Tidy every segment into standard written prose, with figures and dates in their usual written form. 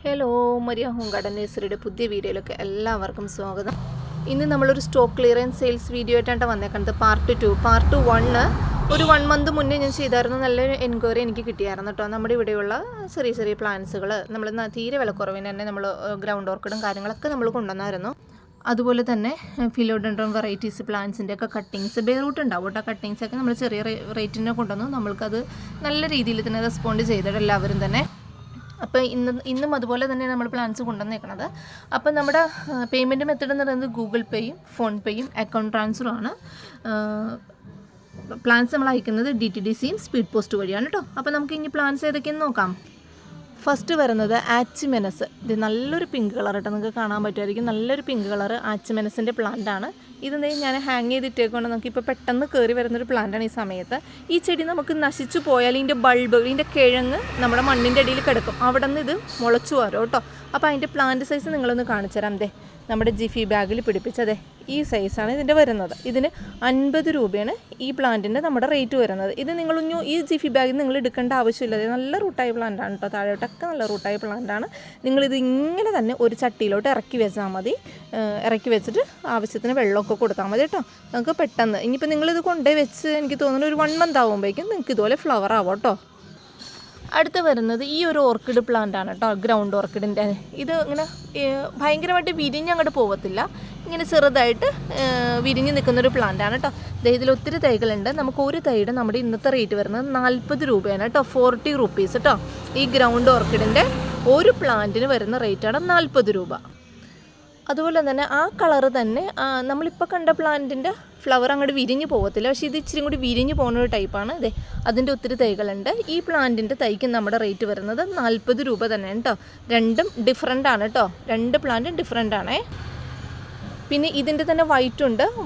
Hello Maria home garden നേഴ്സറിയുടെ പുതിയ വീഡിയോയിലേക്ക് എല്ലാവർക്കും സ്വാഗതം. ഇന്ന് നമ്മളൊരു സ്റ്റോക്ക് ക്ലിയറൻസ് സെയിൽസ് വീഡിയോ ആയിട്ടാണ് വന്നേക്കുന്നത്. പാർട്ട് 1 ഒരു 1 മന്ത് മുന്നേ ഞാൻ ചെയ്തായിരുന്നു. നല്ലൊരു എൻക്വയറി എനിക്ക് കിട്ടിയായിരുന്നു കേട്ടോ. നമ്മുടെ ഇവിടെയുള്ള ചെറിയ പ്ലാന്റ്സുകൾ നമ്മൾ തീരെ വിലക്കുറവിന് തന്നെ നമ്മൾ ഗ്രൗണ്ട് ഓർക്കിഡും കാര്യങ്ങളൊക്കെ നമ്മൾ കൊണ്ടുവന്നായിരുന്നു. അതുപോലെ തന്നെ ഫിലോഡെൻഡ്രോൺ വെറൈറ്റീസ് പ്ലാന്റ്സിൻ്റെ ഒക്കെ കട്ടിങ്സ് ബേറൂട്ട് ഉണ്ടാവും കേട്ടോ. കട്ടിങ്സൊക്കെ നമ്മൾ ചെറിയ റേറ്റിനെ കൊണ്ടുവന്നു. നമ്മൾക്കത് നല്ല രീതിയിൽ തന്നെ റെസ്പോണ്ട് ചെയ്തിട്ട് എല്ലാവരും തന്നെ. അപ്പോൾ ഇന്നും അതുപോലെ തന്നെ നമ്മൾ പ്ലാൻസ് കൊണ്ടുവന്നേക്കണത്. അപ്പോൾ നമ്മുടെ പേയ്മെൻറ്റ് മെത്തേഡ് എന്ന് പറയുന്നത് ഗൂഗിൾ പേയും ഫോൺ പേയും അക്കൗണ്ട് ട്രാൻസ്ഫറും ആണ്. പ്ലാൻസ് നമ്മൾ അയക്കുന്നത് DTDCയും സ്പീഡ് പോസ്റ്റ് വഴിയാണ് കേട്ടോ. അപ്പോൾ നമുക്ക് ഇനി പ്ലാൻസ് ഏതൊക്കെയെന്ന് നോക്കാം. ഫസ്റ്റ് വരുന്നത് ആച്ചിമെനസ്. ഇത് നല്ലൊരു പിങ്ക് കളർ കേട്ടോ, നിങ്ങൾക്ക് കാണാൻ പറ്റുമായിരിക്കും. നല്ലൊരു പിങ്ക് കളർ ആച്ചിമെനസിൻ്റെ പ്ലാന്റാണ്. ഇതെന്തെങ്കിലും ഞാൻ ഹാങ് ചെയ്തിട്ടേക്കൊണ്ട് നമുക്ക് ഇപ്പോൾ പെട്ടെന്ന് കയറി വരുന്നൊരു പ്ലാന്റാണ് ഈ സമയത്ത്. ഈ ചെടി നമുക്ക് നശിച്ചു പോയാൽ ഇതിൻ്റെ ബൾബ്, ഇതിൻ്റെ കിഴങ്ങ് നമ്മുടെ മണ്ണിൻ്റെ അടിയിൽ കിടക്കും. അവിടെ നിന്ന് ഇത് മുളച്ചു വരും കേട്ടോ. അപ്പോൾ അതിൻ്റെ പ്ലാന്റ് സൈസ് നിങ്ങളൊന്ന് കാണിച്ചു തരാം. നമ്മുടെ ജിഫി ബാഗിൽ പിടിപ്പിച്ചതേ ഈ സൈസാണ് ഇതിൻ്റെ വരുന്നത്. ഇതിന് 50 രൂപയാണ് ഈ പ്ലാന്റിൻ്റെ നമ്മുടെ റേറ്റ് വരുന്നത്. ഇത് ഈ ജിഫി ബാഗിൽ നിങ്ങൾ എടുക്കേണ്ട ആവശ്യമില്ല. നല്ല റൂട്ടായ പ്ലാന്റാണ് കേട്ടോ. താഴോട്ടൊക്കെ നല്ല റൂട്ടായ പ്ലാന്റാണ്. നിങ്ങളിത് ഇങ്ങനെ തന്നെ ഒരു ചട്ടിയിലോട്ട് ഇറക്കി വെച്ചാൽ മതി. ഇറക്കി വെച്ചിട്ട് ആവശ്യത്തിന് വെള്ളമൊക്കെ കൊടുത്താൽ മതി കേട്ടോ. നമുക്ക് പെട്ടെന്ന് ഇനിയിപ്പോൾ നിങ്ങളിത് കൊണ്ടുപോയി വെച്ച് എനിക്ക് തോന്നുന്നു ഒരു 1 മന്ത് ആകുമ്പോഴേക്കും നിങ്ങൾക്ക് ഇതുപോലെ ഫ്ലവർ ആവും കേട്ടോ. അടുത്ത് വരുന്നത് ഈ ഒരു ഓർക്കിഡ് പ്ലാന്റ് ആണ് കേട്ടോ, ഗ്രൗണ്ട് ഓർക്കിഡിൻ്റെ. ഇത് ഇങ്ങനെ ഭയങ്കരമായിട്ട് വിരിഞ്ഞ് അങ്ങോട്ട് പോകത്തില്ല. ഇങ്ങനെ ചെറുതായിട്ട് വിരിഞ്ഞ് നിൽക്കുന്നൊരു പ്ലാന്റ് ആണ് കേട്ടോ. ഇതിൽ ഒത്തിരി തൈകളുണ്ട്. നമുക്ക് ഒരു തൈയുടെ നമ്മുടെ ഇന്നത്തെ റേറ്റ് വരുന്നത് 40 രൂപയാണ് കേട്ടോ. 40 റുപ്പീസ് കേട്ടോ. ഈ ഗ്രൗണ്ട് ഓർക്കിഡിൻ്റെ ഒരു പ്ലാന്റിന് വരുന്ന റേറ്റാണ് 40 രൂപ. അതുപോലെ തന്നെ ആ കളറ് തന്നെ നമ്മളിപ്പോൾ കണ്ട പ്ലാന്റിൻ്റെ ഫ്ലവർ അങ്ങോട്ട് വിരിഞ്ഞ് പോകത്തില്ല. പക്ഷേ ഇത് ഇച്ചിരി കൂടി വിരിഞ്ഞ് പോകുന്ന ഒരു ടൈപ്പാണ്. അതിൻ്റെ ഒത്തിരി തൈകളുണ്ട്. ഈ പ്ലാന്റിൻ്റെ തൈക്ക് നമ്മുടെ റേറ്റ് വരുന്നത് 40 രൂപ തന്നെയാണ് കേട്ടോ. രണ്ടും ഡിഫറെൻ്റ് ആണ് കേട്ടോ. 2 പ്ലാന്റും ഡിഫറെൻ്റ് ആണേ. പിന്നെ ഇതിൻ്റെ തന്നെ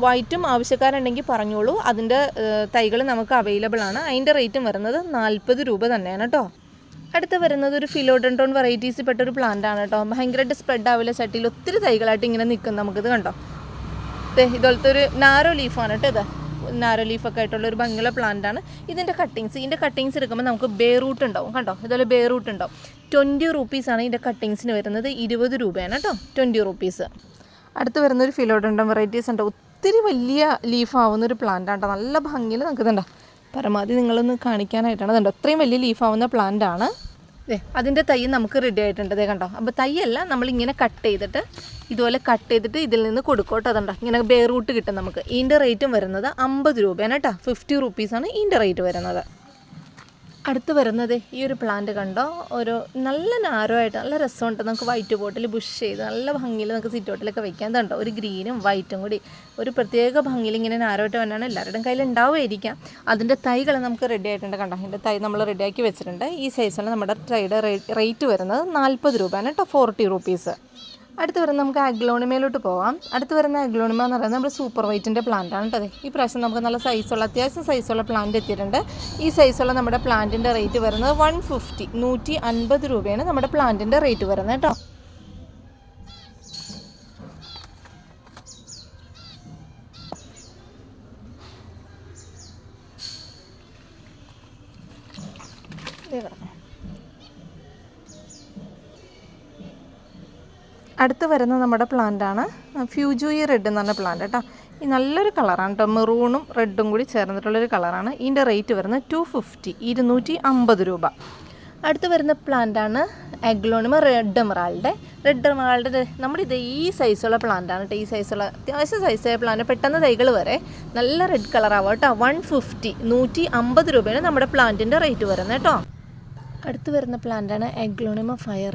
വൈറ്റും ആവശ്യക്കാരുണ്ടെങ്കിൽ പറഞ്ഞോളൂ. അതിൻ്റെ തൈകൾ നമുക്ക് അവൈലബിൾ ആണ്. അതിൻ്റെ റേറ്റും വരുന്നത് 40 രൂപ തന്നെയാണ് കേട്ടോ. അടുത്ത് വരുന്നത് ഒരു ഫിലോഡെൻഡ്രോൺ വെറൈറ്റീസ് പെട്ടൊരു പ്ലാന്റ് ആണ് കേട്ടോ. ഭയങ്കരമായിട്ട് സ്പ്രെഡ് ആവില്ല. ചട്ടിയിൽ ഒത്തിരി തൈകളായിട്ട് ഇങ്ങനെ നിൽക്കും. നമുക്കിത് കണ്ടോ. ഇതുപോലത്തെ ഒരു നാരോ ലീഫാണ് കേട്ടോ. നാരോ ലീഫൊക്കെ ആയിട്ടുള്ളൊരു ഭംഗിയുള്ള പ്ലാന്റാണ്. ഇതിൻ്റെ കട്ടിങ്സ് എടുക്കുമ്പോൾ നമുക്ക് ബേറൂട്ട് ഉണ്ടാവും കണ്ടോ. ഇതുപോലെ ബേറൂട്ട് ഉണ്ടാവും. 20 റുപ്പീസാണ് ഇതിൻ്റെ കട്ടിങ്സിന് വരുന്നത്. 20 രൂപയാണ് കേട്ടോ. 20 റുപ്പീസ്. അടുത്ത് വരുന്നൊരു ഫിലോഡെൻഡ്രോൺ വെറൈറ്റീസ് ഉണ്ട്. ഒത്തിരി വലിയ ലീഫാവുന്നൊരു പ്ലാന്റാണ് കേട്ടോ. നല്ല ഭംഗിയിൽ നമുക്ക് ഇതുണ്ടോ. പരമാവധി നിങ്ങളൊന്ന് കാണിക്കാനായിട്ടാണ്. അതുണ്ടോ, അത്രയും വലിയ ലീഫാവുന്ന പ്ലാന്റ് ആണ്. അതിൻ്റെ തൈ നമുക്ക് റെഡി ആയിട്ടുണ്ട്. കണ്ടോ. അപ്പോൾ തൈയല്ല, നമ്മളിങ്ങനെ ഇതുപോലെ കട്ട് ചെയ്തിട്ട് ഇതിൽ നിന്ന് കൊടുക്കും കേട്ടോ. അതുണ്ടോ, ഇങ്ങനെ ബേറൂട്ട് കിട്ടും നമുക്ക്. ഇതിൻ്റെ റേറ്റും വരുന്നത് 50 രൂപയാണ് കേട്ടോ. 50 റുപ്പീസാണ് ഇതിൻ്റെ റേറ്റ് വരുന്നത്. അടുത്ത് വരുന്നത് ഈ ഒരു പ്ലാന്റ് കണ്ടോ. ഒരു നല്ല നാരോ ആയിട്ട് നല്ല രസമുണ്ട്. നമുക്ക് വൈറ്റ് ബോട്ടിൽ ബുഷ് ചെയ്ത് നല്ല ഭംഗിയിൽ നമുക്ക് സിറ്റൗട്ടിലൊക്കെ വെക്കാൻ. കണ്ടോ, ഒരു ഗ്രീനും വൈറ്റും കൂടി ഒരു പ്രത്യേക ഭംഗിയിൽ ഇങ്ങനെ നാരോ ആയിട്ട് വേണമെങ്കിൽ എല്ലാവരുടെയും കയ്യിൽ ഉണ്ടാവുമായിരിക്കാം. അതിൻ്റെ തൈകൾ നമുക്ക് റെഡി ആയിട്ടുണ്ട് കണ്ടോ. അതിൻ്റെ തൈ നമ്മൾ റെഡിയാക്കി വെച്ചിട്ടുണ്ട്. ഈ സൈസിലാണ് നമ്മുടെ തൈയുടെ റേറ്റ് വരുന്നത് 40 രൂപയാണ് കേട്ടോ. 40 റുപ്പീസ്. അടുത്ത് വരുന്ന നമുക്ക് അഗ്ലോണിമയിലോട്ട് പോകാം. അടുത്ത് വരുന്ന അഗ്ലോണിമ എന്ന് പറയുന്നത് നമ്മുടെ സൂപ്പർ വൈറ്റിൻ്റെ പ്ലാന്റ് ആണ് കേട്ടോ. ഈ പ്രാവശ്യം നമുക്ക് നല്ല അത്യാവശ്യം സൈസുള്ള പ്ലാന്റ് എത്തിയിട്ടുണ്ട്. ഈ സൈസുള്ള നമ്മുടെ പ്ലാന്റിൻ്റെ റേറ്റ് വരുന്നത് 150 രൂപയാണ് നമ്മുടെ പ്ലാന്റിൻ്റെ റേറ്റ് വരുന്നത് കേട്ടോ. അടുത്ത് വരുന്ന നമ്മുടെ പ്ലാന്റാണ് ഫ്യൂജോയി റെഡ് എന്ന് പറഞ്ഞ പ്ലാന്റ് കേട്ടോ. ഈ നല്ലൊരു കളറാണ് കേട്ടോ. മെറൂണും റെഡും കൂടി ചേർന്നിട്ടുള്ളൊരു കളറാണ്. ഇതിൻ്റെ റേറ്റ് വരുന്നത് 250 രൂപ. അടുത്ത് വരുന്ന പ്ലാന്റാണ് അഗ്ലോണിമ റെഡ് എമറാൾഡ്. നമ്മുടെ ഈ സൈസുള്ള പ്ലാന്റാണ് കേട്ടോ. ഈ സൈസുള്ള അത്യാവശ്യം സൈസായ പ്ലാന്റ്. പെട്ടെന്ന് തൈകൾ വരെ നല്ല റെഡ് കളറാവും കേട്ടോ. 150 രൂപയാണ് നമ്മുടെ പ്ലാന്റിൻ്റെ റേറ്റ് വരുന്നത് കേട്ടോ. അടുത്ത് വരുന്ന പ്ലാന്റാണ് അഗ്ലോണിമ ഫയർ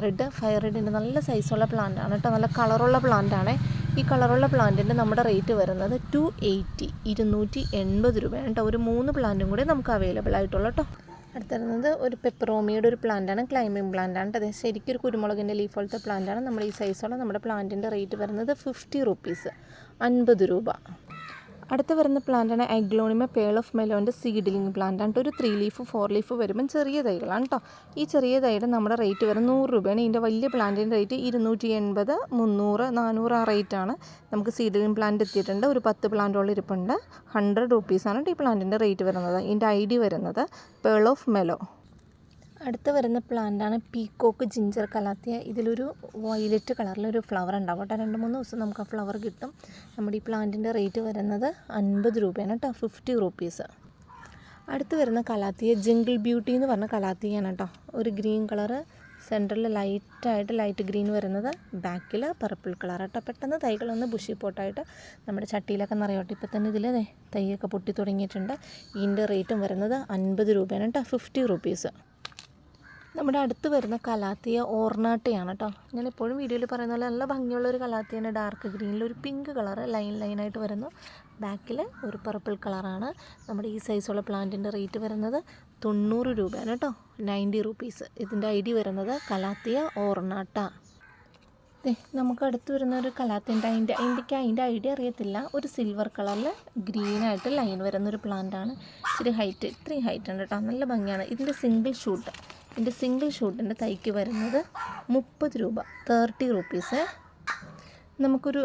റെഡിൻ്റെ നല്ല സൈസുള്ള പ്ലാന്റാണ് കേട്ടോ. നല്ല കളറുള്ള പ്ലാന്റാണ്. ഈ കളറുള്ള പ്ലാന്റിൻ്റെ നമ്മുടെ റേറ്റ് വരുന്നത് 280 രൂപയാണ് കേട്ടോ. ഒരു 3 പ്ലാന്റും കൂടി നമുക്ക് അവൈലബിൾ ആയിട്ടുള്ളൂ കേട്ടോ. അടുത്ത് വരുന്നത് ഒരു പെപ്പറോമിയുടെ ഒരു പ്ലാന്റാണ്. ക്ലൈമ്പിംഗ് പ്ലാന്റാണ് കേട്ടോ. ശരിക്കും ഒരു കുരുമുളകിൻ്റെ ലീഫ് പോലത്തെ പ്ലാന്റാണ്. നമ്മുടെ ഈ സൈസുള്ള നമ്മുടെ പ്ലാന്റിൻ്റെ റേറ്റ് വരുന്നത് 50 റുപ്പീസ്, 50 രൂപ. അടുത്ത് വരുന്ന പ്ലാന്റാണ് അഗ്ലോണിമ പേൾ ഓഫ് മെലോൻ്റെ സീഡ്ലിംഗ് പ്ലാന്റാണ്. ഒരു 3 ലീഫ് 4 ലീഫ് വരുമ്പം ചെറിയ തൈകളാണ് കേട്ടോ. ഈ ചെറിയ തൈയുടെ നമ്മുടെ റേറ്റ് വരും 100 രൂപയാണ്. ഇതിൻ്റെ വലിയ പ്ലാന്റിൻ്റെ റേറ്റ് 280, 300, 400 ആ റേറ്റാണ്. നമുക്ക് സീഡ്ലിംഗ് പ്ലാന്റ് എത്തിയിട്ടുണ്ട്. ഒരു 10 പ്ലാന്റോളം ഇരിപ്പുണ്ട്. 100 റുപ്പീസാണ് ഈ പ്ലാന്റിൻ്റെ റേറ്റ് വരുന്നത്. ഇതിൻ്റെ ID വരുന്നത് പേൾ ഓഫ് മെലോ. അടുത്ത് വരുന്ന പ്ലാന്റാണ് പീക്കോക്ക് ജിഞ്ചർ കലാത്തിയ. ഇതിലൊരു വയലറ്റ് കളറിലൊരു ഫ്ലവർ ഉണ്ടാവും കേട്ടോ. 2-3 ദിവസം നമുക്ക് ആ ഫ്ലവർ കിട്ടും. നമ്മുടെ ഈ പ്ലാന്റിൻ്റെ റേറ്റ് വരുന്നത് 50 രൂപയാണ് കേട്ടോ, 50 റുപ്പീസ്. അടുത്ത് വരുന്ന കലാത്തിയ ജംഗിൾ ബ്യൂട്ടി എന്ന് പറഞ്ഞ കലാത്തിയാണ് കേട്ടോ. ഒരു ഗ്രീൻ കളറ്, സെൻറ്ററിൽ ലൈറ്റ് ഗ്രീൻ വരുന്നത്, ബാക്കിൽ പർപ്പിൾ കളർ കേട്ടോ. പെട്ടെന്ന് തൈകളൊന്ന് ബുഷി പോട്ടായിട്ട് നമ്മുടെ ചട്ടിയിലൊക്കെ നിറയോട്ടെ. ഇപ്പോൾ തന്നെ ഇതിൽ തൈയൊക്കെ പൊട്ടി തുടങ്ങിയിട്ടുണ്ട്. ഇതിൻ്റെ റേറ്റും വരുന്നത് 50 രൂപയാണ് കേട്ടോ, 50 റുപ്പീസ്. നമ്മുടെ അടുത്ത് വരുന്ന കലാത്തിയ ഓർണാട്ടയാണ് കേട്ടോ. ഞാൻ എപ്പോഴും വീഡിയോയിൽ പറയുന്ന പോലെ നല്ല ഭംഗിയുള്ളൊരു കലാത്തിയാണ്. ഡാർക്ക് ഗ്രീനിൽ ഒരു പിങ്ക് കളറ് ലൈനായിട്ട് വരുന്നു. ബാക്കിൽ ഒരു പർപ്പിൾ കളറാണ്. നമ്മുടെ ഈ സൈസുള്ള പ്ലാന്റിൻ്റെ റേറ്റ് വരുന്നത് 90 രൂപയാണ് കേട്ടോ, 90 റുപ്പീസ്. ഇതിൻ്റെ ഐഡി വരുന്നത് കലാത്തിയ ഓർണാട്ട. നമുക്ക് അടുത്ത് വരുന്ന ഒരു കലാത്തിൻ്റെ അതിൻ്റെ ഐഡിയ അറിയത്തില്ല. ഒരു സിൽവർ കളറിൽ ഗ്രീനായിട്ട് ലൈൻ വരുന്നൊരു പ്ലാന്റാണ്. ഇത്തിരി ഹൈറ്റ് ഉണ്ട് കേട്ടോ, നല്ല ഭംഗിയാണ്. ഇതിൻ്റെ സിംഗിൾ ഷൂട്ടിൻ്റെ തൈക്ക് വരുന്നത് 30 രൂപ, 30 റുപ്പീസ്. നമുക്കൊരു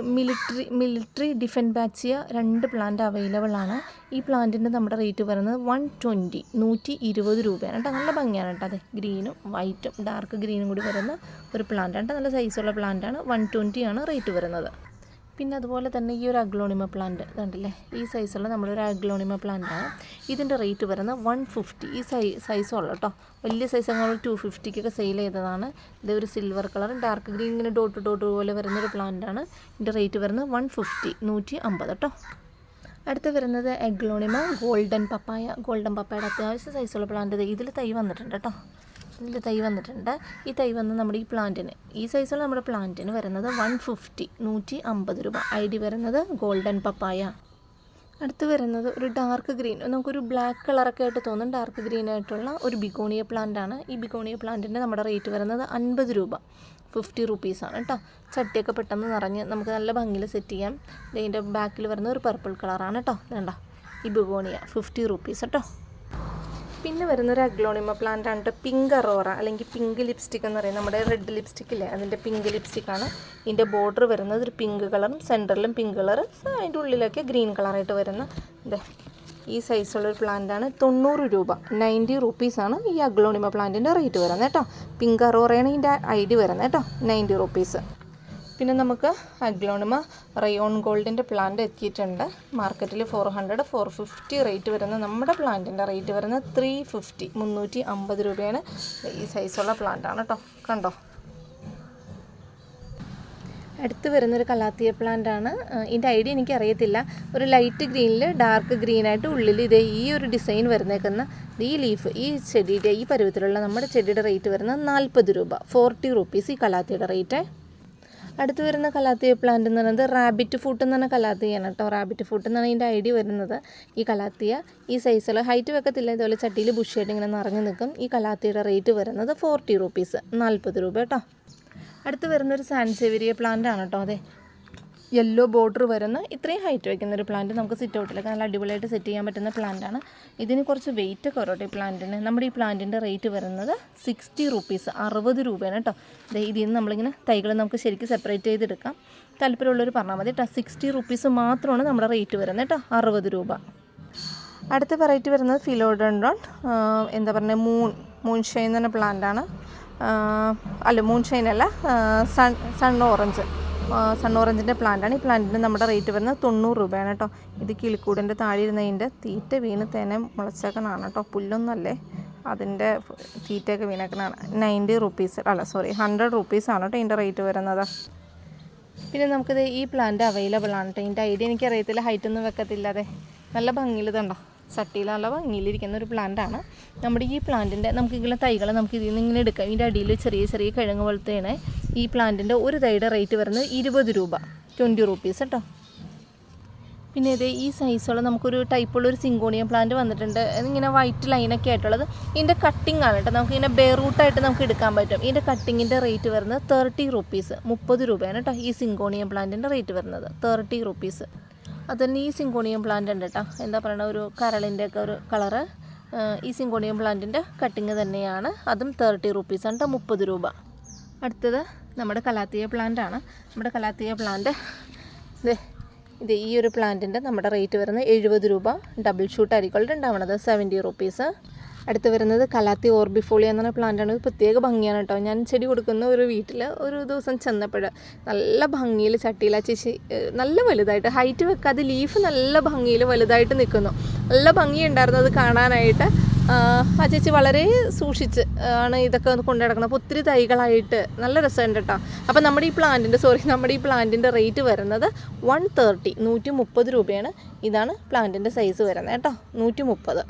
മിലിറ്ററി ഡിഫൻസ് ബാച്ചിയ 2 പ്ലാന്റ് അവൈലബിൾ ആണ്. ഈ പ്ലാന്റിൻ്റെ നമ്മുടെ റേറ്റ് വരുന്നത് 120 രൂപയാണ് കേട്ടോ. നല്ല ഭംഗിയാണ് കേട്ടോ. അതെ, ഗ്രീനും വൈറ്റും ഡാർക്ക് ഗ്രീനും കൂടി വരുന്ന ഒരു പ്ലാന്റാണ് കേട്ടോ. നല്ല സൈസുള്ള പ്ലാന്റാണ്. 120 ആണ് റേറ്റ് വരുന്നത്. പിന്നെ അതുപോലെ തന്നെ ഈ ഒരു അഗ്ലോണിമ പ്ലാന്റ് കണ്ടില്ലേ, ഈ സൈസുള്ള നമ്മളൊരു അഗ്ലോണിമ പ്ലാന്റാണ്. ഇതിൻ്റെ റേറ്റ് വരുന്നത് 150. ഈ സൈസുള്ള കേട്ടോ, വലിയ സൈസ് ഞങ്ങൾ 250-ക്കൊക്കെ സെയിൽ ചെയ്തതാണ്. ഇത് ഒരു സിൽവർ കളർ ഡാർക്ക് ഗ്രീൻ ഇങ്ങനെ ഡോട്ട് പോലെ വരുന്നൊരു പ്ലാന്റാണ്. ഇതിൻ്റെ റേറ്റ് വരുന്നത് 150, 150 കേട്ടോ. അടുത്ത് വരുന്നത് അഗ്ലോണിമ ഗോൾഡൻ പപ്പായയുടെ അത്യാവശ്യം സൈസുള്ള പ്ലാന്റ്. ഇതിൽ തൈ വന്നിട്ടുണ്ട് കേട്ടോ. ഈ തൈ വന്ന് നമ്മുടെ ഈ പ്ലാന്റിന്, ഈ സൈസുള്ള നമ്മുടെ പ്ലാന്റിന് വരുന്നത് 150, 150 രൂപ. ഐഡി വരുന്നത് ഗോൾഡൻ പപ്പായ. അടുത്ത് വരുന്നത് ഒരു ഡാർക്ക് ഗ്രീൻ, നമുക്കൊരു ബ്ലാക്ക് കളറൊക്കെ ആയിട്ട് തോന്നും, ഡാർക്ക് ഗ്രീൻ ആയിട്ടുള്ള ഒരു ബിഗോണിയ പ്ലാന്റാണ്. ഈ ബിഗോണിയ പ്ലാന്റിൻ്റെ നമ്മുടെ റേറ്റ് വരുന്നത് 50 രൂപ, 50 റുപ്പീസാണ് കേട്ടോ. ചട്ടിയൊക്കെ പെട്ടെന്ന് നിറഞ്ഞ് നമുക്ക് നല്ല ഭംഗിയിൽ സെറ്റ് ചെയ്യാം. ഇതിൻ്റെ ബാക്കിൽ വരുന്ന ഒരു പർപ്പിൾ കളറാണ് കേട്ടോ. വേണ്ട, ഈ ബിഗോണിയ 50 റുപ്പീസ് കേട്ടോ. പിന്നെ വരുന്നൊരു അഗ്ലോണിമ പ്ലാന്റ് ആണ്, പിങ്ക് അറോറ അല്ലെങ്കിൽ പിങ്ക് ലിപ്സ്റ്റിക് എന്ന് പറയുന്നത്. നമ്മുടെ റെഡ് ലിപ്സ്റ്റിക്കില്ലേ, അതിൻ്റെ പിങ്ക് ലിപ്സ്റ്റിക്കാണ്. ഇതിൻ്റെ ബോർഡർ വരുന്നത് ഒരു പിങ്ക് കളറും സെൻറ്ററിലും പിങ്ക് കളർ, അതിൻ്റെ ഉള്ളിലൊക്കെ ഗ്രീൻ കളറായിട്ട് വരുന്ന ഈ സൈസുള്ളൊരു പ്ലാന്റാണ്. 90 രൂപ, 90 റുപ്പീസാണ് ഈ അഗ്ലോണിമ പ്ലാന്റിൻ്റെ റേറ്റ് വരുന്നത് കേട്ടോ. പിങ്ക് അറോറയാണ് ഇതിൻ്റെ ഐഡി വരുന്നത് കേട്ടോ, 90 റുപ്പീസ്. പിന്നെ നമുക്ക് അഗ്ലോണിമ റയോൺ ഗോൾഡിൻ്റെ പ്ലാന്റ് എത്തിയിട്ടുണ്ട്. മാർക്കറ്റിൽ 400, 450 റേറ്റ് വരുന്ന നമ്മുടെ പ്ലാന്റിൻ്റെ റേറ്റ് വരുന്നത് 350, 350 രൂപയാണ്. ഈ സൈസുള്ള പ്ലാന്റാണ് കേട്ടോ. കണ്ടോ, അടുത്ത് വരുന്നൊരു കലാത്തിയ പ്ലാന്റാണ്. ഇതിൻ്റെ ഐഡിയ എനിക്കറിയത്തില്ല. ഒരു ലൈറ്റ് ഗ്രീനിൽ ഡാർക്ക് ഗ്രീനായിട്ട് ഉള്ളിൽ ഈ ഒരു ഡിസൈൻ വരുന്നേക്കുന്ന ഈ ലീഫ്, ഈ ചെടിയുടെ ഈ പരുവത്തിലുള്ള നമ്മുടെ ചെടിയുടെ റേറ്റ് വരുന്നത് 40 രൂപ, 40 റുപ്പീസ് ഈ കലാത്തിയുടെ റേറ്റ്. അടുത്ത് വരുന്ന കലാത്തിയ പ്ലാന്റ് എന്ന് പറയുന്നത് റാബിറ്റ് ഫൂട്ട് എന്ന് പറഞ്ഞ കലാത്തിയാണ് കേട്ടോ. റാബിറ്റ് ഫൂട്ട് എന്നാണ് ഇതിൻ്റെ ഐഡിയ വരുന്നത്. ഈ കലാത്തിയ ഈ സൈസിൽ ഹൈറ്റ് വെക്കത്തില്ല, ഇതുപോലെ ചട്ടിയിൽ ബുഷിയായിട്ട് ഇങ്ങനെ നിറഞ്ഞു നിൽക്കും. ഈ കലാത്തിയുടെ റേറ്റ് വരുന്നത് 40 റുപ്പീസ്, 40 രൂപ കേട്ടോ. അടുത്ത് വരുന്നൊരു സാൻസേവിരിയ പ്ലാന്റ് ആണ് കേട്ടോ. അതെ, യെല്ലോ ബോർഡർ വരുന്ന ഇത്രയും ഹൈറ്റ് വയ്ക്കുന്നൊരു പ്ലാന്റ് നമുക്ക് സിറ്റ് ഔട്ടിലൊക്കെ നല്ല അടിപൊളിയായിട്ട് സെറ്റ് ചെയ്യാൻ പറ്റുന്ന പ്ലാന്റാണ്. ഇതിന് കുറച്ച് വെയിറ്റ് ഒക്കെ വരും ഈ പ്ലാന്റിന്. നമ്മുടെ ഈ പ്ലാന്റിൻ്റെ റേറ്റ് വരുന്നത് 60 റുപ്പീസ്, 60 രൂപയാണ് കേട്ടോ. ഇതിൽ നിന്ന് നമ്മളിങ്ങനെ തൈകൾ നമുക്ക് ശരിക്കും സെപ്പറേറ്റ് ചെയ്തെടുക്കാം. താല്പര്യമുള്ളവർ പറഞ്ഞാൽ മതി കേട്ടോ. 60 റുപ്പീസ് മാത്രമാണ് നമ്മുടെ റേറ്റ് വരുന്നത് കേട്ടോ, 60 രൂപ. അടുത്ത വെറൈറ്റി വരുന്നത് ഫിലോഡൻഡ്രോൺ, എന്താ പറയുക, മൂൺഷൈൻ എന്ന പ്ലാന്റാണ്. മൂൺഷൈൻ അല്ല, സൺ ഓറഞ്ചിൻ്റെ പ്ലാന്റാണ്. ഈ പ്ലാന്റിന് നമ്മുടെ റേറ്റ് വരുന്നത് 90 രൂപയാണ് കേട്ടോ. ഇത് കിളിക്കൂടിൻ്റെ താഴെ ഇരുന്നതിൻ്റെ തീറ്റ വീണ് തേനെ മുളച്ചേക്കണാണ് കേട്ടോ, പുല്ലൊന്നുമല്ലേ, അതിൻ്റെ തീറ്റയൊക്കെ വീണേക്കണാണ്. 90 റുപ്പീസ് 100 റുപ്പീസാണ് കേട്ടോ ഇതിൻ്റെ റേറ്റ് വരുന്നത്. പിന്നെ നമുക്കിത് ഈ പ്ലാന്റ് അവൈലബിൾ ആണ് കേട്ടോ. ഇതിൻ്റെ ഐഡിയ എനിക്കറിയത്തില്ല, ഹൈറ്റൊന്നും വെക്കത്തില്ലാതെ നല്ല ഭംഗിയിൽ ഇതുണ്ടോ, ചട്ടിയിൽ നല്ല ഭംഗിയിലിരിക്കുന്ന ഒരു പ്ലാന്റാണ്. നമ്മുടെ ഈ പ്ലാന്റിൻ്റെ നമുക്കിങ്ങനെ തൈകൾ നമുക്ക് ഇതിൽ നിന്ന് ഇങ്ങനെ എടുക്കാം. ഇതിൻ്റെ അടിയിൽ ചെറിയ കിഴങ്ങ് പോലത്തെയാണ്. ഈ പ്ലാന്റിൻ്റെ ഒരു തൈയുടെ റേറ്റ് വരുന്നത് 20 രൂപ, 20 റുപ്പീസ് കേട്ടോ. പിന്നെ ഇത് ഈ സൈസുള്ള നമുക്കൊരു ടൈപ്പുള്ളൊരു സിങ്കോണിയം പ്ലാന്റ് വന്നിട്ടുണ്ട്. ഇങ്ങനെ വൈറ്റ് ലൈനൊക്കെ ആയിട്ടുള്ളത്. ഇതിൻ്റെ കട്ടിംഗ് ആണ് കേട്ടോ, നമുക്കിങ്ങനെ ബെയർ റൂട്ടായിട്ട് നമുക്ക് എടുക്കാൻ പറ്റും. ഇതിൻ്റെ കട്ടിങ്ങിൻ്റെ റേറ്റ് വരുന്നത് 30 റുപ്പീസ്, 30 രൂപയാണ് കേട്ടോ. ഈ സിങ്കോണിയം പ്ലാന്റിൻ്റെ റേറ്റ് വരുന്നത് 30 റുപ്പീസ്. അതുതന്നെ ഈ സിങ്കോണിയം പ്ലാന്റ് ഉണ്ട് കേട്ടോ, എന്താ പറയുക, ഒരു കരളിൻ്റെ ഒക്കെ ഒരു കളറ്. ഈ സിങ്കോണിയം പ്ലാന്റിൻ്റെ കട്ടിങ് തന്നെയാണ്, അതും 30 റുപ്പീസാണ് കേട്ടോ, 30 രൂപ. അടുത്തത് നമ്മുടെ കലാത്തിയ പ്ലാന്റാണ്. നമ്മുടെ കലാത്തിയ പ്ലാന്റ് ഇത് ഈ ഒരു പ്ലാന്റിൻ്റെ നമ്മുടെ റേറ്റ് വരുന്നത് 70 രൂപ. ഡബിൾ ഷൂട്ട് ആയിരിക്കും ഉണ്ടാവണത്, 70 റുപ്പീസ്. അടുത്ത് വരുന്നത് കലാത്തി ഓർബിഫോളിയ എന്ന് പറഞ്ഞ പ്ലാന്റാണ്. ഒരു പ്രത്യേക ഭംഗിയാണ് കേട്ടോ. ഞാൻ ചെടി കൊടുക്കുന്ന ഒരു വീട്ടിൽ ഒരു ദിവസം ചെന്നപ്പോൾ നല്ല ഭംഗിയിൽ ചട്ടിയിൽ ആ ചേച്ചി നല്ല വലുതായിട്ട് ഹൈറ്റ് വെക്കാതെ ലീഫ് നല്ല ഭംഗിയിൽ വലുതായിട്ട് നിൽക്കുന്നു. നല്ല ഭംഗിയുണ്ടായിരുന്നു അത് കാണാനായിട്ട്. ആ ചേച്ചി വളരെ സൂക്ഷിച്ച് ആണ് ഇതൊക്കെ കൊണ്ടു നടക്കുന്നത്. അപ്പോൾ ഒത്തിരി തൈകളായിട്ട് നല്ല രസമുണ്ട് കേട്ടോ. അപ്പോൾ നമ്മുടെ ഈ പ്ലാന്റിൻ്റെ റേറ്റ് വരുന്നത് 130 130 രൂപയാണ്. ഇതാണ് പ്ലാന്റിൻ്റെ സൈസ് വരുന്നത് കേട്ടോ, 130.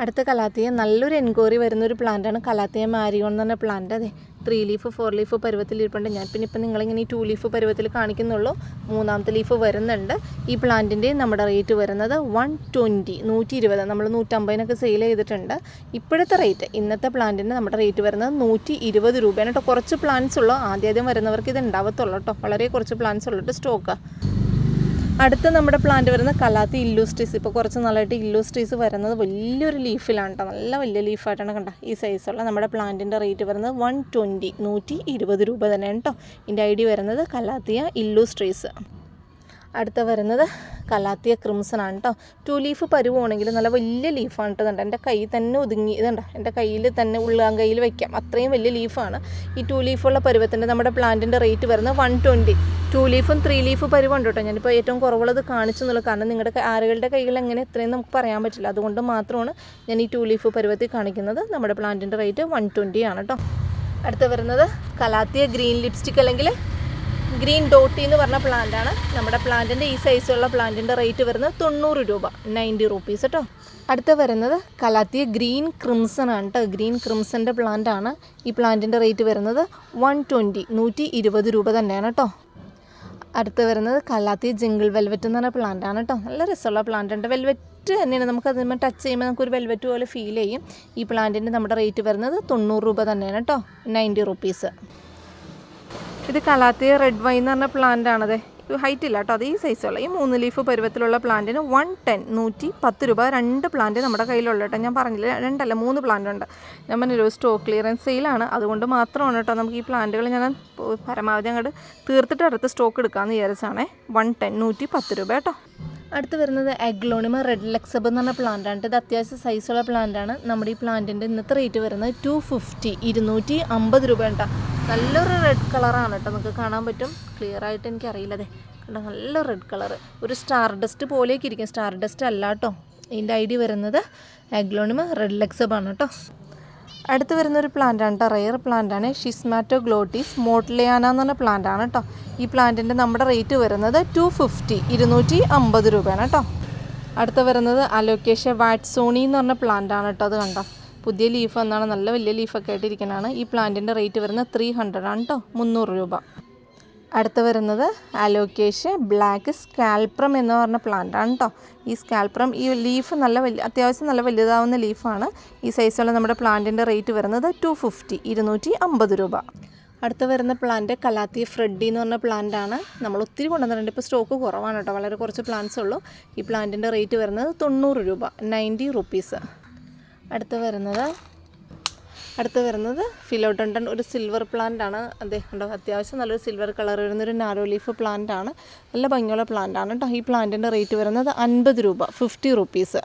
അടുത്ത കലാത്തിയ നല്ലൊരു എൻക്വയറി വരുന്നൊരു പ്ലാന്റാണ് കലാത്തിയ മാരിയോൺ എന്ന് പറഞ്ഞ പ്ലാന്റ്. അതെ 3 ലീഫ് 4 ലീഫ് പരുവത്തിലിരിപ്പുണ്ട്. ഞാൻ പിന്നെ ഇപ്പം നിങ്ങളിങ്ങനെ ഈ 2 ലീഫ് പരുവത്തിൽ കാണിക്കുന്നുള്ളൂ. 3ാമത്തെ ലീഫ് വരുന്നുണ്ട്. ഈ പ്ലാന്റിൻ്റെ നമ്മുടെ റേറ്റ് വരുന്നത് 120 120. നമ്മൾ 150-നൊക്കെ സെയിൽ ചെയ്തിട്ടുണ്ട്. ഇപ്പോഴത്തെ റേറ്റ് ഇന്നത്തെ പ്ലാന്റിന് നമ്മുടെ റേറ്റ് വരുന്നത് 120 രൂപയാണ് കേട്ടോ. കുറച്ച് പ്ലാന്റ്സ് ഉള്ളൂ. ആദ്യം വരുന്നവർക്ക് ഇത് ഉണ്ടാവത്തുള്ളൂ കേട്ടോ. വളരെ കുറച്ച് പ്ലാന്റ്സ് ഉള്ളൂ സ്റ്റോക്ക്. അടുത്ത നമ്മുടെ പ്ലാന്റ് വരുന്ന കലാത്തി ഇല്ലൂസ്ട്രീസ്. ഇപ്പോൾ കുറച്ച് നാളായിട്ട് ഇല്ലൂസ്ട്രീസ് വരുന്നത് വലിയൊരു ലീഫിലാണ് കേട്ടോ. നല്ല വലിയ ലീഫായിട്ടാണ് കണ്ട ഈ സൈസുള്ള നമ്മുടെ പ്ലാന്റിൻ്റെ റേറ്റ് വരുന്നത് 120 120 രൂപ തന്നെയാണ് കേട്ടോ. ഇതിൻ്റെ ഐഡി വരുന്നത് കലാത്തിയ ഇല്ലൂസ്ട്രീസ്. അടുത്ത വരുന്നത് കലാത്തിയ ക്രിംസൺ ആണ് കേട്ടോ. 2 ലീഫ് പരുവാണെങ്കിൽ നല്ല വലിയ ലീഫാണ് കേട്ടോ. എൻ്റെ കയ്യിൽ തന്നെ ഒതുങ്ങി ഇതുണ്ട്. എൻ്റെ കയ്യിൽ തന്നെ ഉള്ളാൻ കയ്യിൽ വയ്ക്കാം, അത്രയും വലിയ ലീഫാണ്. ഈ 2 ലീഫുള്ള പരുവത്തിൻ്റെ നമ്മുടെ പ്ലാന്റിൻ്റെ റേറ്റ് വരുന്നത് 120. 2 ലീഫും 3 ലീഫ് പരുവുണ്ട് കേട്ടോ. ഞാനിപ്പോൾ ഏറ്റവും കുറവുള്ളത് കാണിച്ചെന്നുള്ളൂ. കാരണം നിങ്ങളുടെ ആരുകളുടെ കൈകൾ എങ്ങനെ എത്രയും നമുക്ക് പറയാൻ പറ്റില്ല. അതുകൊണ്ട് മാത്രമാണ് ഞാൻ ഈ 2 ലീഫ് പരുവത്തിൽ കാണിക്കുന്നത്. നമ്മുടെ പ്ലാന്റിൻ്റെ റേറ്റ് 120 ആണ് കേട്ടോ. അടുത്ത വരുന്നത് കലാത്തിയ ഗ്രീൻ ലിപ്സ്റ്റിക് അല്ലെങ്കിൽ ഗ്രീൻ ഡോട്ടി എന്ന് പറഞ്ഞ പ്ലാന്റാണ്. നമ്മുടെ പ്ലാന്റിൻ്റെ ഈ സൈസുള്ള പ്ലാന്റിൻ്റെ റേറ്റ് വരുന്നത് 90 രൂപ 90 റുപ്പീസ് കേട്ടോ. അടുത്ത വരുന്നത് കലാത്തിയ ഗ്രീൻ ക്രിംസൺ ആണ് കേട്ടോ. ഗ്രീൻ ക്രിംസൻ്റെ പ്ലാന്റാണ്. ഈ പ്ലാന്റിൻ്റെ റേറ്റ് വരുന്നത് 120 120 രൂപ തന്നെയാണ് കേട്ടോ. അടുത്ത് വരുന്നത് കലാത്തിയ ജിങ്കിൾ വെൽവെറ്റ് എന്ന് പറഞ്ഞ പ്ലാന്റാണ് കേട്ടോ. നല്ല രസമുള്ള പ്ലാന്റ് ഉണ്ട്. വെൽവെറ്റ് തന്നെയാണ്. നമുക്ക് അതിന്മേൽ ടച്ച് ചെയ്യുമ്പോൾ നമുക്കൊരു വെൽവെറ്റ് പോലെ ഫീൽ ചെയ്യും. ഈ പ്ലാന്റിൻ്റെ നമ്മുടെ റേറ്റ് വരുന്നത് 90 രൂപ തന്നെയാണ് കേട്ടോ, 90 റുപ്പീസ്. ഇത് കലാത്തിയ റെഡ് വൈൻ എന്ന് പറഞ്ഞ പ്ലാന്റാണത്. ഹൈറ്റ് ഇല്ല കേട്ടോ. അത് ഈ സൈസുള്ള ഈ 3 ലീഫ് പരുവത്തിലുള്ള പ്ലാന്റിന് 110 110 രൂപ. 2 പ്ലാന്റ് നമ്മുടെ കയ്യിലുള്ള കേട്ടോ. ഞാൻ പറഞ്ഞില്ല 2 അല്ല 3 പ്ലാന്റ് ഉണ്ട്. ഞാൻ പറഞ്ഞൊരു സ്റ്റോക്ക് ക്ലിയറൻസ് സെയിലാണ്. അതുകൊണ്ട് മാത്രമാണ് കേട്ടോ നമുക്ക് ഈ പ്ലാന്റുകൾ ഞാൻ പരമാവധി അങ്ങോട്ട് തീർത്തിട്ട് അടുത്ത് സ്റ്റോക്ക് എടുക്കാമെന്ന് വിചാരിച്ചാണേ. 110 110 രൂപ കേട്ടോ. അടുത്ത് വരുന്നത് അഗ്ലോണിമ റെഡ് ലെക്സബ് എന്ന് പറഞ്ഞ പ്ലാന്റാണ്. ഇത് അത്യാവശ്യം സൈസുള്ള പ്ലാന്റാണ്. നമ്മുടെ ഈ പ്ലാന്റിൻ്റെ ഇന്നത്തെ റേറ്റ് വരുന്നത് 250 250 രൂപ കേട്ടോ. നല്ലൊരു റെഡ് കളറാണ് കേട്ടോ. നമുക്ക് കാണാൻ പറ്റും. ക്ലിയർ ആയിട്ട് എനിക്കറിയില്ല. അതെ കണ്ടോ, നല്ല റെഡ് കളർ. ഒരു സ്റ്റാർ ഡസ്റ്റ് പോലെയൊക്കെ ഇരിക്കും. സ്റ്റാർ ഡസ്റ്റ് അല്ല കേട്ടോ. ഇതിൻ്റെ ഐഡി വരുന്നത് അഗ്ലോണിമ റെഡ് ലെക്സബ് ആണ് കേട്ടോ. അടുത്ത് വരുന്നൊരു പ്ലാന്റാണ് കേട്ടോ. റെയർ പ്ലാന്റാണ്. ഷിസ്മാറ്റോഗ്ലോട്ടീസ് മോട്ട്ലിയാന എന്ന് പറഞ്ഞ പ്ലാന്റാണ് കേട്ടോ. ഈ പ്ലാന്റിൻ്റെ നമ്മുടെ റേറ്റ് വരുന്നത് 250 250 രൂപയാണ് കേട്ടോ. അടുത്ത് വരുന്നത് അലോക്കേഷ്യ വാട്സോണി എന്ന് പറഞ്ഞ പ്ലാന്റാണ് കേട്ടോ. അത് കണ്ടോ, പുതിയ ലീഫ് എന്നാണ്. നല്ല വലിയ ലീഫൊക്കെ ആയിട്ടിരിക്കുന്നതാണ്. ഈ പ്ലാന്റിൻ്റെ റേറ്റ് വരുന്നത് 300 ആണ് കേട്ടോ, 300 രൂപ. അടുത്ത് വരുന്നത് അലോക്കേഷ്യ ബ്ലാക്ക് സ്കാൽപ്രം എന്ന് പറഞ്ഞ പ്ലാന്റാണ് കേട്ടോ. ഈ സ്കാൽപ്രം ഈ ലീഫ് അത്യാവശ്യം നല്ല വലുതാവുന്ന ലീഫാണ്. ഈ സൈസുള്ള നമ്മുടെ പ്ലാന്റിൻ്റെ റേറ്റ് വരുന്നത് 250 250 രൂപ. അടുത്ത് വരുന്ന പ്ലാന്റ് കലാത്തിയ ഫ്രെഡി എന്ന് പറഞ്ഞ പ്ലാന്റാണ്. നമ്മൾ ഒത്തിരി കൊണ്ടുവന്നിട്ടുണ്ട്. ഇപ്പോൾ സ്റ്റോക്ക് കുറവാണ് കേട്ടോ. വളരെ കുറച്ച് പ്ലാന്റ്സ് ഉള്ളൂ. ഈ പ്ലാന്റിൻ്റെ റേറ്റ് വരുന്നത് 90 രൂപ 90 റുപ്പീസ്. അടുത്ത് വരുന്നത് ഫിലോഡണ്ടൻ ഒരു സിൽവർ പ്ലാന്റ് ആണ്. ഉണ്ടോ, അത്യാവശ്യം നല്ലൊരു സിൽവർ കളർ വരുന്നൊരു നാരോ ലീഫ് പ്ലാന്റ് ആണ്. നല്ല ഭംഗിയുള്ള പ്ലാന്റ് ആണ് കേട്ടോ. ഈ പ്ലാന്റിൻ്റെ റേറ്റ് വരുന്നത് 50 രൂപ 50 റുപ്പീസ്.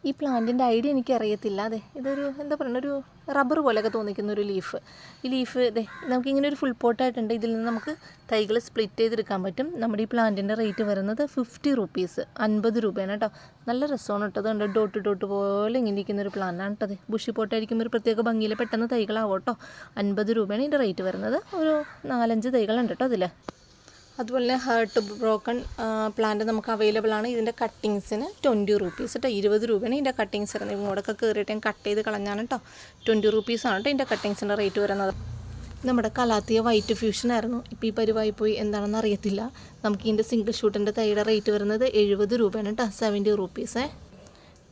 ഈ പ്ലാന്റിൻ്റെ ഐഡിയ എനിക്കറിയത്തില്ല. ഇതൊരു എന്താ പറയുക, ഒരു റബ്ബർ പോലെയൊക്കെ തോന്നിക്കുന്ന ഒരു ലീഫ്. ഈ ലീഫ് നമുക്കിങ്ങനെ ഒരു ഫുൾ പോട്ടായിട്ടുണ്ട്. ഇതിൽ നിന്ന് നമുക്ക് തൈകൾ സ്പ്ലിറ്റ് ചെയ്തെടുക്കാൻ പറ്റും. നമ്മുടെ ഈ പ്ലാന്റിൻ്റെ റേറ്റ് വരുന്നത് 50 റുപ്പീസ് 50 രൂപയാണ് കേട്ടോ. നല്ല രസമാണ് കേട്ടോ. അതുകൊണ്ട് ഡോട്ട് പോലെ ഇങ്ങനെ ഇരിക്കുന്ന ഒരു പ്ലാന്റാണ് കേട്ടോ. ബുഷി പോട്ടായിരിക്കുമ്പോൾ ഒരു പ്രത്യേക ഭംഗിയിൽ പെട്ടെന്ന് തൈകളാവും കേട്ടോ. 50 രൂപയാണ് ഇതിൻ്റെ റേറ്റ് വരുന്നത്. ഒരു 4-5 തൈകളുണ്ട് കേട്ടോ അതിൽ. അതുപോലെ തന്നെ ഹേർട്ട് ബ്രോക്കൺ പ്ലാന്റ് നമുക്ക് അവൈലബിൾ ആണ്. ഇതിൻ്റെ കട്ടിങ്സിന് 20 റുപ്പീസ് കേട്ടോ. 20 രൂപയാണ് ഇതിൻ്റെ കട്ടിങ്സ് വരുന്നത്. ഇങ്ങോട്ടൊക്കെ കയറിയിട്ട് ഞാൻ കട്ട് ചെയ്ത് കളഞ്ഞാണ് കേട്ടോ. 20 റുപ്പീസാണ് കേട്ടോ ഇതിൻ്റെ കട്ടിങ്സിൻ്റെ റേറ്റ് വരുന്നത്. നമ്മുടെ കലാത്തിയ വൈറ്റ് ഫ്യൂഷൻ ആയിരുന്നു. ഇപ്പോൾ ഈ പരിവായി പോയി എന്താണെന്ന് അറിയത്തില്ല. നമുക്ക് ഇതിൻ്റെ സിംഗിൾ ഷൂട്ടിൻ്റെ തൈയുടെ റേറ്റ് വരുന്നത് 70 രൂപയാണ് കേട്ടോ, 70 റുപ്പീസേ.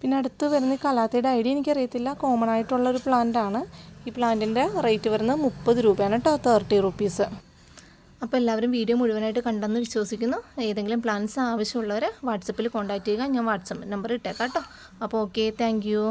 പിന്നെ അടുത്ത് വരുന്ന കലാത്തിയുടെ ഐഡിയ എനിക്കറിയത്തില്ല. കോമൺ ആയിട്ടുള്ളൊരു പ്ലാന്റാണ്. ഈ പ്ലാന്റിൻ്റെ റേറ്റ് വരുന്നത് 30 രൂപയാണ് കേട്ടോ, 30 റുപ്പീസ്. അപ്പോൾ എല്ലാവരും വീഡിയോ മുഴുവനായിട്ട് കണ്ടെന്ന് വിശ്വസിക്കുന്നു. ഏതെങ്കിലും പ്ലാൻസ് ആവശ്യമുള്ളവർ വാട്സപ്പിൽ കോൺടാക്റ്റ് ചെയ്യുക. ഞാൻ വാട്സപ്പ് നമ്പർ ഇട്ടേക്കാം കേട്ടോ. അപ്പോൾ ഓക്കെ, താങ്ക് യു.